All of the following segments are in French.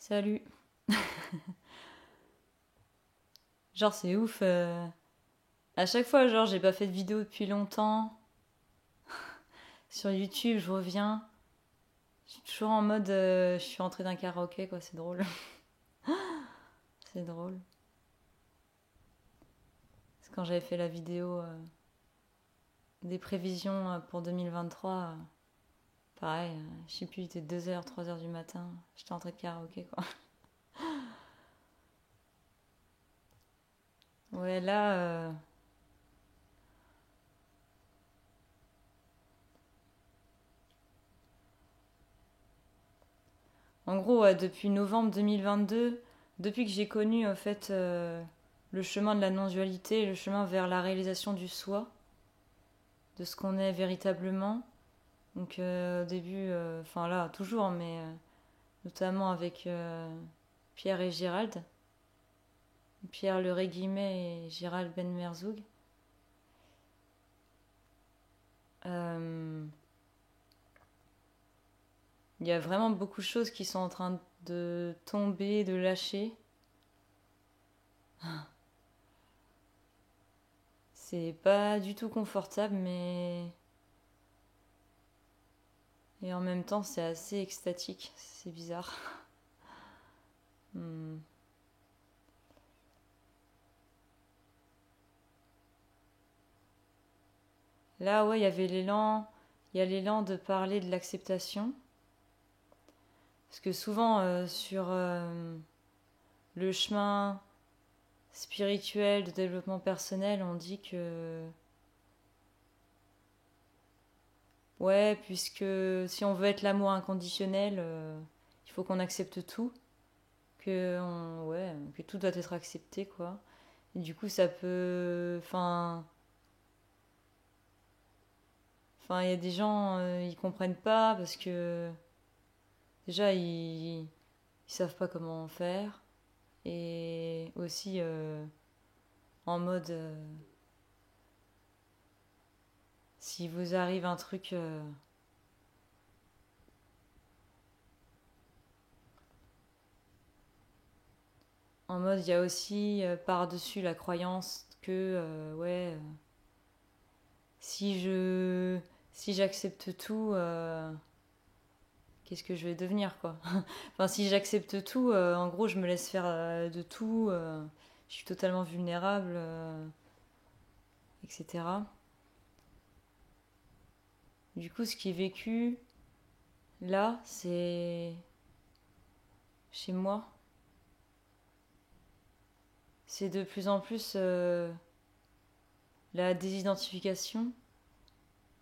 Salut. Genre, c'est ouf. À chaque fois, genre, j'ai pas fait de vidéo depuis longtemps. Sur YouTube, je reviens. Je suis toujours en mode. Je suis entrée d'un karaoké, quoi. C'est drôle. C'est drôle. Parce que quand j'avais fait la vidéo des prévisions pour 2023, pareil, je sais plus, il était 2 heures 3 heures du matin. J'étais entrée de karaoké, quoi. Ouais, là. En gros, ouais, depuis novembre 2022, depuis que j'ai connu, en fait. Le chemin de la non-dualité, le chemin vers la réalisation du soi, de ce qu'on est véritablement. Donc au début, enfin là, toujours, mais notamment avec Pierre et Gérald, Pierre Le Guillet et Gérald Ben Merzoug. Euh, Il y a vraiment beaucoup de choses qui sont en train de tomber, de lâcher. C'est pas du tout confortable, mais et en même temps, c'est assez extatique. C'est bizarre. Hmm. Là, ouais, il y avait l'élan. Il y a l'élan de parler de l'acceptation. Parce que souvent, sur le chemin spirituel de développement personnel, on dit que, ouais, puisque si on veut être l'amour inconditionnel, il faut qu'on accepte tout, ouais, que tout doit être accepté, quoi. Et du coup, ça peut. Il y a des gens, ils comprennent pas parce que déjà, ils savent pas comment faire. Et aussi, en mode. Si vous arrive un truc. En mode, il y a aussi par-dessus la croyance que, ouais, si je. Si j'accepte tout, qu'est-ce que je vais devenir, quoi. Enfin, si j'accepte tout, en gros, je me laisse faire de tout, je suis totalement vulnérable, etc. Du coup, ce qui est vécu là, c'est chez moi, c'est de plus en plus la désidentification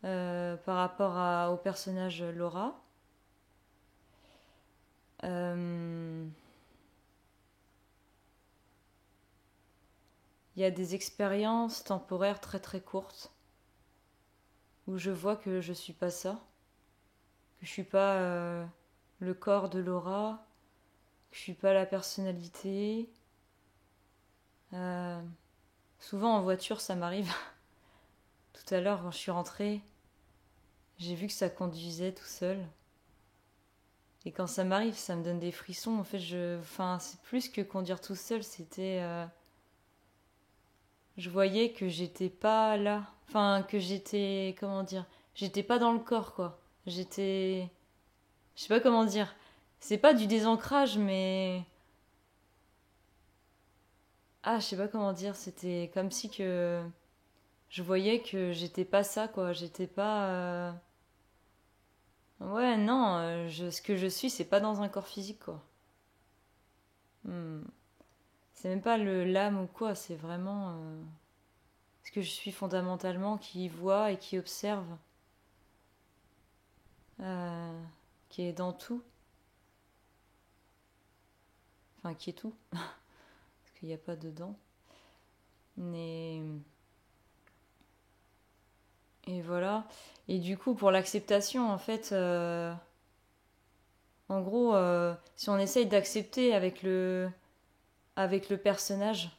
par rapport au personnage Laura. Euh, Il y a des expériences temporaires très très courtes où je vois que je suis pas ça, que je suis pas le corps de Laura, que je suis pas la personnalité. Euh, Souvent en voiture, ça m'arrive. Tout à l'heure, quand je suis rentrée, j'ai vu que ça conduisait tout seul. Et quand ça m'arrive, ça me donne des frissons. En fait, c'est plus que conduire tout seul. C'était, je voyais que j'étais pas là. Enfin, que j'étais, comment dire, j'étais pas dans le corps, quoi. J'étais, je sais pas comment dire. C'est pas du désancrage, mais je sais pas comment dire. C'était comme si que je voyais que j'étais pas ça, quoi. J'étais pas. Ouais, non. Ce que je suis, c'est pas dans un corps physique, quoi. Hmm. C'est même pas le l'âme ou quoi. C'est vraiment ce que je suis fondamentalement, qui voit et qui observe, euh, qui est dans tout. Enfin, qui est tout, parce qu'il n'y a pas dedans. Mais et voilà. Et du coup, pour l'acceptation, en fait, en gros, si on essaye d'accepter avec le personnage,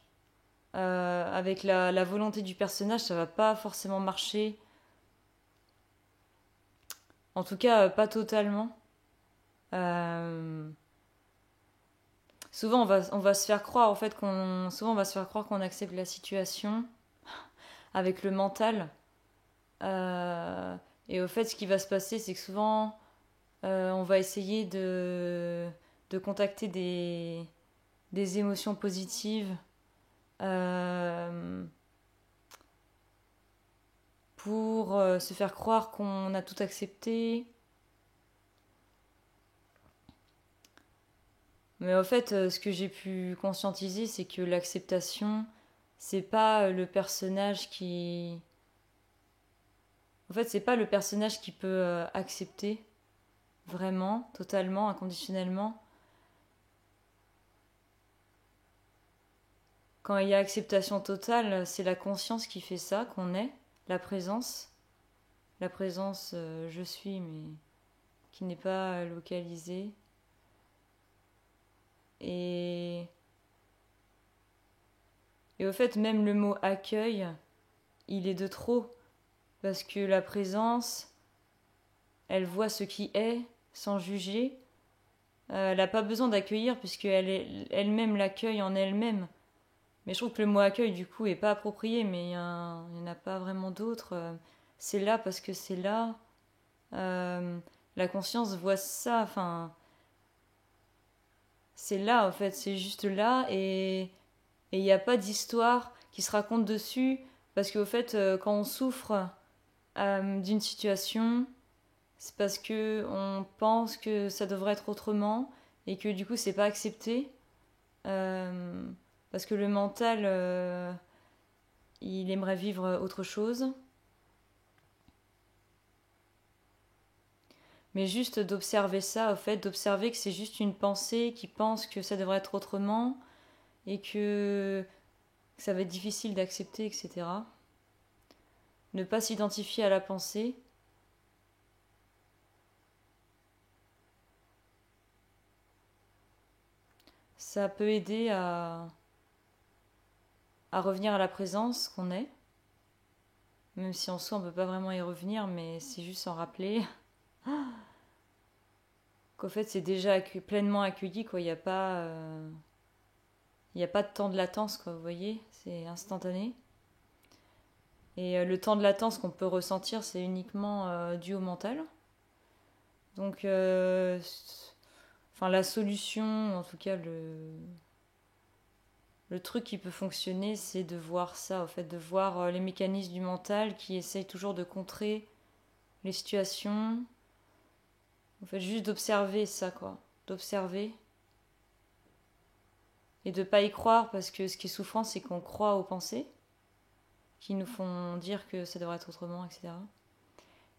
avec la volonté du personnage, ça va pas forcément marcher. En tout cas, pas totalement. Euh, on va se faire croire, en fait, souvent on va se faire croire qu'on accepte la situation avec le mental. Euh, et au fait, ce qui va se passer, c'est que souvent, on va essayer de contacter des émotions positives euh, pour se faire croire qu'on a tout accepté. Mais au fait, ce que j'ai pu conscientiser, c'est que l'acceptation, c'est pas le personnage qui. En fait, c'est pas le personnage qui peut accepter vraiment, totalement, inconditionnellement. Quand il y a acceptation totale, c'est la conscience qui fait ça, qu'on est, la présence. La présence, je suis, mais qui n'est pas localisée. Et, et au fait, même le mot accueil, il est de trop. Parce que la présence, elle voit ce qui est sans juger. Elle n'a pas besoin d'accueillir puisqu'elle elle-même l'accueille en elle-même. Mais je trouve que le mot accueil, du coup, est pas approprié, mais il n'y en a pas vraiment d'autres. C'est là parce que c'est là. Euh, la conscience voit ça, enfin, c'est là, en fait, c'est juste là, et il n'y a pas d'histoire qui se raconte dessus, parce qu'au fait, quand on souffre d'une situation, c'est parce que on pense que ça devrait être autrement, et que du coup, c'est pas accepté, euh, parce que le mental, il aimerait vivre autre chose. Mais juste d'observer ça, au fait, d'observer que c'est juste une pensée qui pense que ça devrait être autrement et que ça va être difficile d'accepter, etc. Ne pas s'identifier à la pensée, ça peut aider à revenir à la présence qu'on est, même si en soi on ne peut pas vraiment y revenir, mais c'est juste s'en rappeler qu'au fait c'est déjà pleinement accueilli, quoi. Il n'y a pas de temps de latence, quoi, vous voyez, c'est instantané. Et le temps de latence qu'on peut ressentir, c'est uniquement dû au mental. Donc, enfin, la solution, en tout cas, le truc qui peut fonctionner, c'est de voir ça, en fait, de voir les mécanismes du mental qui essayent toujours de contrer les situations. En fait, juste d'observer ça, quoi. D'observer. Et de pas y croire, parce que ce qui est souffrant, c'est qu'on croit aux pensées, qui nous font dire que ça devrait être autrement, etc.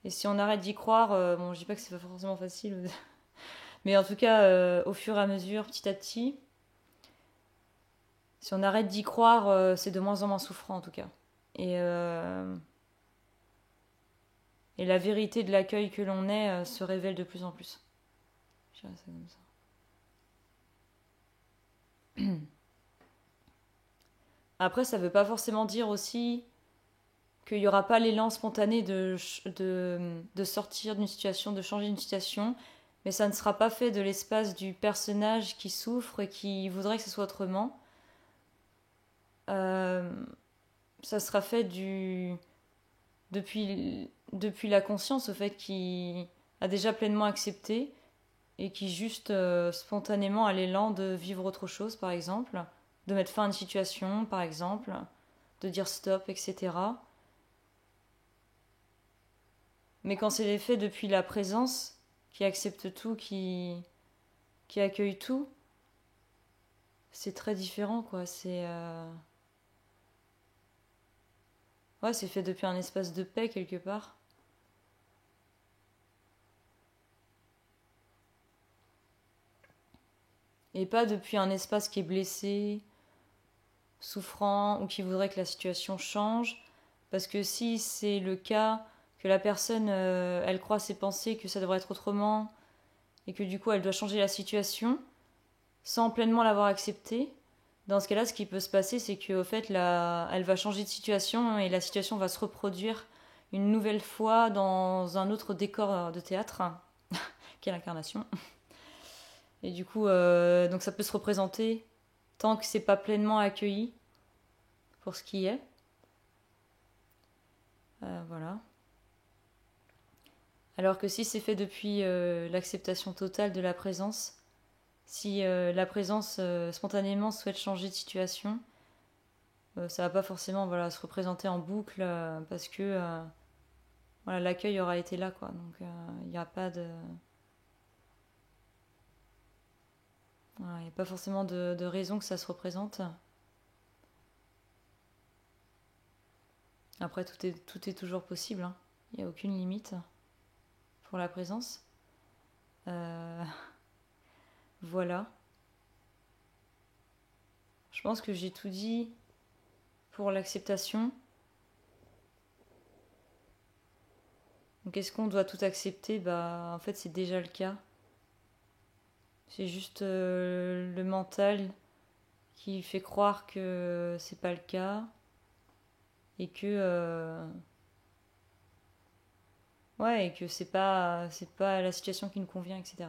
Et si on arrête d'y croire, bon, je dis pas que c'est pas forcément facile, mais en tout cas, au fur et à mesure, petit à petit, si on arrête d'y croire, c'est de moins en moins souffrant en tout cas. Et, euh, et la vérité de l'accueil que l'on est se révèle de plus en plus. Je dirais ça comme ça. Après, ça veut pas forcément dire aussi qu'il n'y aura pas l'élan spontané de sortir d'une situation, de changer d'une situation, mais ça ne sera pas fait de l'espace du personnage qui souffre et qui voudrait que ce soit autrement. Euh, Ça sera fait depuis la conscience, au fait, qui a déjà pleinement accepté et qui juste spontanément a l'élan de vivre autre chose, par exemple, de mettre fin à une situation, par exemple, de dire stop, etc. Mais quand c'est fait depuis la présence, qui accepte tout, qui accueille tout, c'est très différent, quoi. Ouais, c'est fait depuis un espace de paix, quelque part. Et pas depuis un espace qui est blessé, souffrant ou qui voudrait que la situation change. Parce que si c'est le cas, que la personne, elle croit ses pensées, que ça devrait être autrement, et que du coup elle doit changer la situation, sans pleinement l'avoir acceptée, dans ce cas-là, ce qui peut se passer, c'est qu'au fait, elle va changer de situation et la situation va se reproduire une nouvelle fois dans un autre décor de théâtre. Quelle incarnation. Et du coup, donc ça peut se représenter tant que c'est pas pleinement accueilli pour ce qui est. Voilà. Alors que si c'est fait depuis l'acceptation totale de la présence, si la présence spontanément souhaite changer de situation, ça va pas forcément voilà, se représenter en boucle parce que voilà, l'accueil aura été là, quoi. Donc il n'y a pas de. Voilà, il n'y a pas forcément de raison que ça se représente. Après, tout est toujours possible, hein. Il n'y a aucune limite pour la présence. Euh, voilà. Je pense que j'ai tout dit pour l'acceptation. Donc est-ce qu'on doit tout accepter? Bah en fait c'est déjà le cas. C'est juste le mental qui fait croire que c'est pas le cas et que ouais et que c'est pas la situation qui nous convient, etc.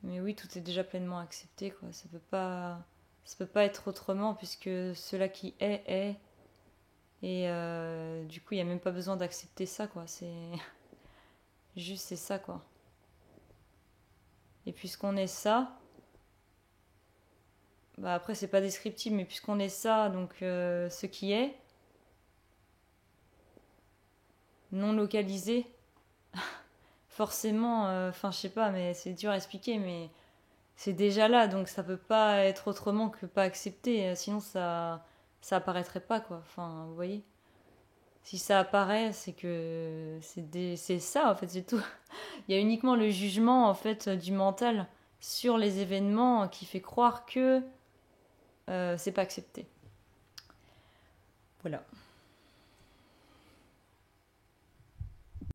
Mais oui, tout est déjà pleinement accepté, quoi. Ça peut pas être autrement puisque cela qui est et du coup il y a même pas besoin d'accepter ça, quoi. C'est juste c'est ça, quoi. Et puisqu'on est ça, bah après c'est pas descriptif, mais puisqu'on est ça, donc ce qui est non localisé, forcément, enfin je sais pas, mais c'est dur à expliquer, mais c'est déjà là, donc ça peut pas être autrement que pas accepté, sinon ça apparaîtrait pas, quoi. Enfin, vous voyez. Si ça apparaît, c'est que c'est ça en fait, c'est tout. Il y a uniquement le jugement en fait du mental sur les événements qui fait croire que c'est pas accepté. Voilà.